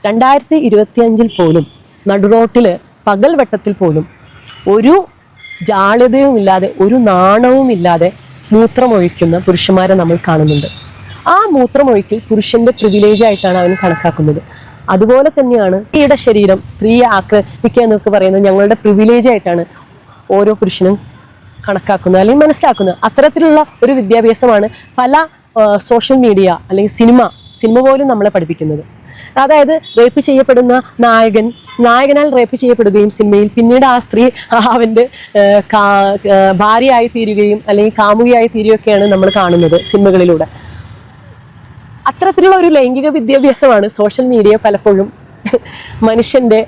2025 പോലും നടുറോട്ടില് പകൽ വെട്ടത്തിൽ പോലും ഒരു ജാള്യതയും ഇല്ലാതെ ഒരു നാണവും ഇല്ലാതെ മൂത്രമൊഴിക്കുന്ന പുരുഷന്മാരെ നമ്മൾ കാണുന്നുണ്ട്. ആ മൂത്രമൊഴിക്കൽ പുരുഷന്റെ പ്രിവിലേജ് ആയിട്ടാണ് അവൻ കണക്കാക്കുന്നത്. അതുപോലെ തന്നെയാണ് സ്ത്രീയുടെ ശരീരം സ്ത്രീയെ ആക്രമിക്കുക എന്നൊക്കെ പറയുന്നത് ഞങ്ങളുടെ പ്രിവിലേജ് ആയിട്ടാണ് ഓരോ പുരുഷനും കണക്കാക്കുന്നത് അല്ലെങ്കിൽ മനസ്സിലാക്കുന്നത്. അത്തരത്തിലുള്ള ഒരു വിദ്യാഭ്യാസമാണ് പല സോഷ്യൽ മീഡിയ അല്ലെങ്കിൽ സിനിമ പോലും നമ്മളെ പഠിപ്പിക്കുന്നത്. അതായത് റേപ്പ് ചെയ്യപ്പെടുന്ന നായകനാൽ റേപ്പ് ചെയ്യപ്പെടുകയും സിനിമയിൽ പിന്നീട് ആ സ്ത്രീ അവൻ്റെ ഭാര്യയായി തീരുകയും അല്ലെങ്കിൽ കാമുകിയായി തീരുകയൊക്കെയാണ് നമ്മൾ കാണുന്നത് സിനിമകളിലൂടെ. അത്തരത്തിലുള്ള ഒരു ലൈംഗിക വിദ്യാഭ്യാസമാണ് സോഷ്യൽ മീഡിയ പലപ്പോഴും മനുഷ്യൻ്റെ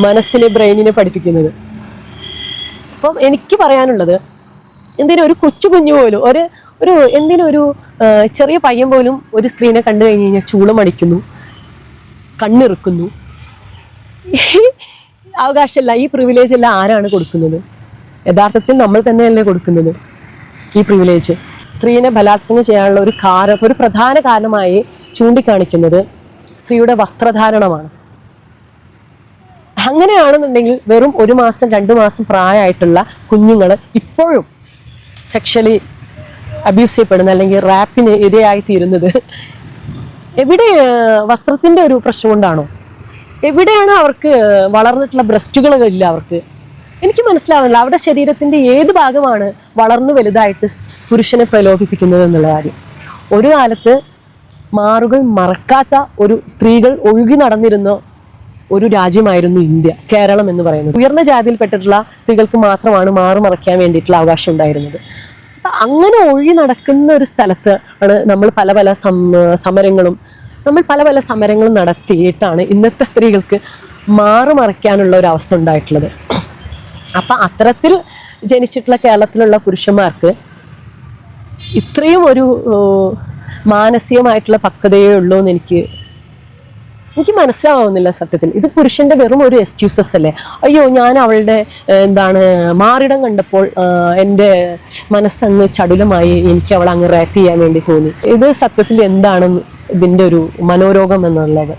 മനസ്സിനെ ബ്രെയിനിനെ പഠിപ്പിക്കുന്നത്. അപ്പം എനിക്ക് പറയാനുള്ളത്, എന്തിനും ഒരു കുഞ്ഞു പോലും എന്തിനൊരു ചെറിയ പയ്യൻ പോലും ഒരു സ്ത്രീനെ കണ്ടു കഴിഞ്ഞ് കഴിഞ്ഞാൽ ചൂളമടിക്കുന്നു, കണ്ണിറുക്കുന്നു. ഈ അവകാശമല്ല, ഈ പ്രിവിലേജ് എല്ലാം ആരാണ് കൊടുക്കുന്നത്? യഥാർത്ഥത്തിൽ നമ്മൾ തന്നെയല്ലേ കൊടുക്കുന്നത് ഈ പ്രിവിലേജ്. സ്ത്രീനെ ബലാത്സംഗം ചെയ്യാനുള്ള ഒരു പ്രധാന കാരണമായി ചൂണ്ടിക്കാണിക്കുന്നത് സ്ത്രീയുടെ വസ്ത്രധാരണമാണ്. അങ്ങനെയാണെന്നുണ്ടെങ്കിൽ വെറും 1 മാസം 2 മാസം പ്രായമായിട്ടുള്ള കുഞ്ഞുങ്ങൾ ഇപ്പോഴും സെക്ഷലി അബ്യൂസ് ചെയ്യപ്പെടുന്ന അല്ലെങ്കിൽ റാപ്പിന് ഇരയായി തീരുന്നത് എവിടെ? വസ്ത്രത്തിൻ്റെ ഒരു പ്രശ്നം കൊണ്ടാണോ? എവിടെയാണ് അവർക്ക് വളർന്നിട്ടുള്ള ബ്രസ്റ്റുകളില്ല അവർക്ക്? എനിക്ക് മനസ്സിലാവുന്നില്ല. അവരുടെ ശരീരത്തിൻ്റെ ഏത് ഭാഗമാണ് വളർന്നു വലുതായിട്ട് പുരുഷനെ പ്രലോഭിപ്പിക്കുന്നത് എന്നുള്ള കാര്യം. ഒരു കാലത്ത് മാറുകൾ മറക്കാത്ത സ്ത്രീകൾ ഒഴുകി നടന്നിരുന്ന ഒരു രാജ്യമായിരുന്നു ഇന്ത്യ, കേരളം എന്ന് പറയുന്നത്. ഉയർന്ന ജാതിയിൽപ്പെട്ടിട്ടുള്ള സ്ത്രീകൾക്ക് മാത്രമാണ് മാറു മറയ്ക്കാൻ വേണ്ടിയിട്ടുള്ള അവകാശം ഉണ്ടായിരുന്നത്. അപ്പം അങ്ങനെ ഒഴുകി നടക്കുന്ന ഒരു സ്ഥലത്ത് ആണ് നമ്മൾ പല സമരങ്ങളും നടത്തിയിട്ടാണ് ഇന്നത്തെ സ്ത്രീകൾക്ക് മാറു മറയ്ക്കാനുള്ള ഒരു അവസ്ഥ ഉണ്ടായിട്ടുള്ളത്. അപ്പം അത്തരത്തിൽ ജനിച്ചിട്ടുള്ള കേരളത്തിലുള്ള പുരുഷന്മാർക്ക് ഇത്രയും ഒരു മാനസികമായിട്ടുള്ള പക്വതയേ ഉള്ളൂ എന്ന് എനിക്ക് മനസ്സിലാവുന്നില്ല സത്യത്തിൽ. ഇത് പുരുഷന്റെ വെറും ഒരു എക്സ്ക്യൂസസ് അല്ലേ? അയ്യോ, ഞാൻ അവളുടെ മാറിടം കണ്ടപ്പോൾ എൻ്റെ മനസ്സങ്ങ് ചടുലമായി, എനിക്ക് അവളെ അങ്ങ് റാപ്പ് ചെയ്യാൻ വേണ്ടി തോന്നി. ഇത് സത്യത്തിൽ എന്താണ് ഇതിൻ്റെ ഒരു മനോരോഗം എന്നുള്ളത്?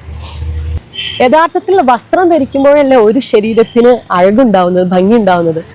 യഥാർത്ഥത്തിൽ വസ്ത്രം ധരിക്കുമ്പോഴല്ലേ ഒരു ശരീരത്തിന് അഴകുണ്ടാവുന്നത്, ഭംഗി ഉണ്ടാവുന്നത്.